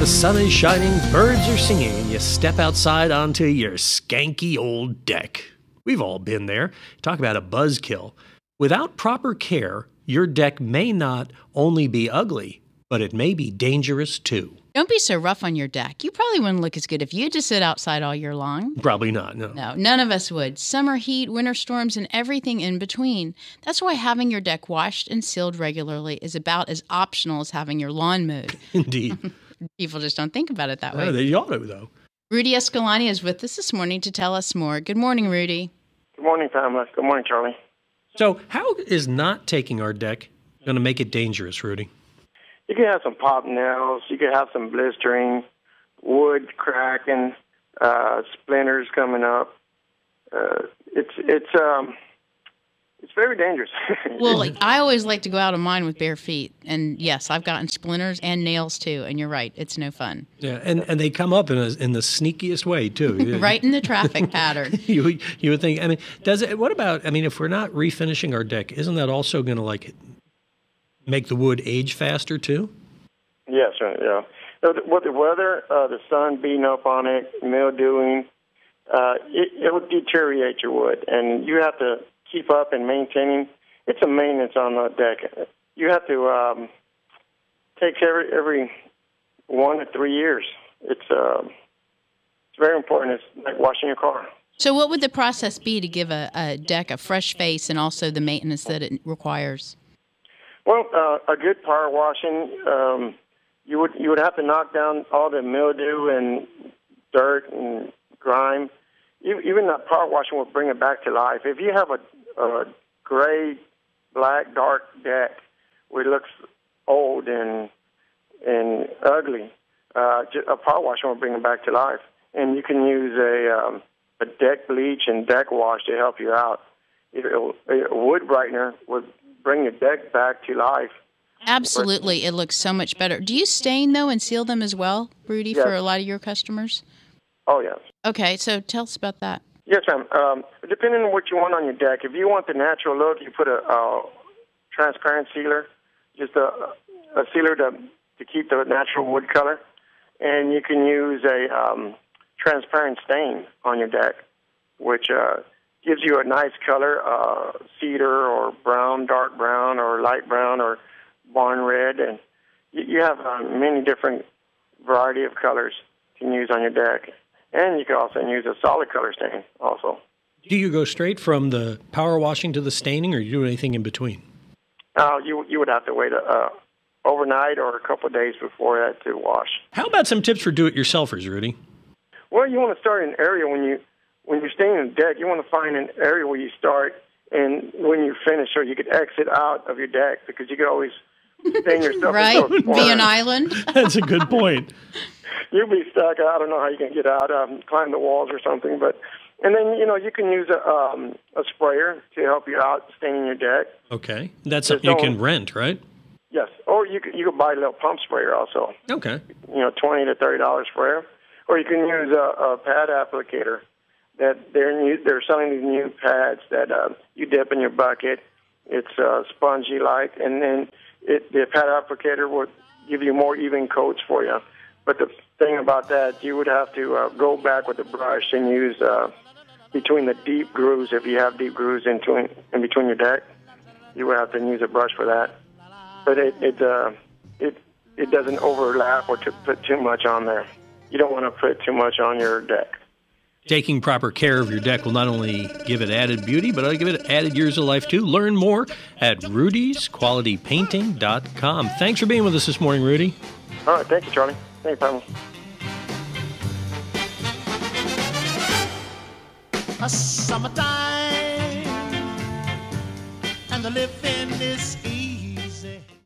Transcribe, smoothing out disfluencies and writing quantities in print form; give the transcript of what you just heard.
The sun is shining, birds are singing, and you step outside onto your skanky old deck. We've all been there. Talk about a buzzkill. Without proper care, your deck may not only be ugly, but it may be dangerous too. Don't be so rough on your deck. You probably wouldn't look as good if you had to sit outside all year long. Probably not, no. No, none of us would. Summer heat, winter storms, and everything in between. That's why having your deck washed and sealed regularly is about as optional as having your lawn mowed. Indeed. People just don't think about it that way. Oh, they ought to, though. Rudy Escalante is with us this morning to tell us more. Good morning, Rudy. Good morning, Pamela. Good morning, Charlie. So how is not taking our deck going to make it dangerous, Rudy? You could have some pop nails. You could have some blistering, wood cracking, splinters coming up. It's very dangerous. Well, I always like to go out of mine with bare feet. And yes, I've gotten splinters and nails too. And you're right, it's no fun. Yeah, and they come up in the sneakiest way too. Right in the traffic pattern. You would think. I mean, does it? What about? I mean, if we're not refinishing our deck, isn't that also going to make the wood age faster too? Yes, right. Yeah. With the weather, the sun beating up on it, mildewing, it would deteriorate your wood, and you have to keep up and maintaining. It's a maintenance on the deck. You have to take care every 1 to 3 years. It's very important. It's like washing your car. So what would the process be to give a deck a fresh face and also the maintenance that it requires? Well, a good power washing, you would have to knock down all the mildew and dirt and grime. Even that power washing will bring it back to life. If you have a gray, black, dark deck where it looks old and ugly, a power washing will bring it back to life. And you can use a deck bleach and deck wash to help you out. A wood brightener would bring your deck back to life. Absolutely. It looks so much better. Do you stain, though, and seal them as well, Rudy, yes, for a lot of your customers? Oh, yes. Okay, so tell us about that. Yes, ma'am. Depending on what you want on your deck, if you want the natural look, you put a transparent sealer, just a sealer to keep the natural wood color. And you can use a transparent stain on your deck, which gives you a nice color, cedar or brown, dark brown, or light brown, or barn red. And you have many different variety of colors you can use on your deck. And you can also use a solid color stain also. Do you go straight from the power washing to the staining, or do you do anything in between? You would have to wait overnight or a couple of days before that to wash. How about some tips for do-it-yourselfers, Rudy? Well, you want to start in an area when you're staining the deck. You want to find an area where you start and when you finish, so you could exit out of your deck, because you could always stain yourself. Right, be an island. That's a good point. You'll be stuck. I don't know how you can get out, climb the walls or something. And then, you can use a sprayer to help you out staining your deck. Okay. That's something you can rent, right? Yes. Or you could buy a little pump sprayer also. Okay. $20 to $30 sprayer. Or you can use a pad applicator. That they're selling these new pads that you dip in your bucket. It's spongy-like, and then the pad applicator will give you more even coats for you. But the thing about that, you would have to go back with the brush and use between the deep grooves. If you have deep grooves in between your deck, you would have to use a brush for that. But it doesn't overlap or to put too much on there. You don't want to put too much on your deck. Taking proper care of your deck will not only give it added beauty, but it'll give it added years of life too. Learn more at rudysqualitypainting.com. Thanks for being with us this morning, Rudy. All right, thank you, Charlie. Thank you, Pamela. A summertime, and the living is easy.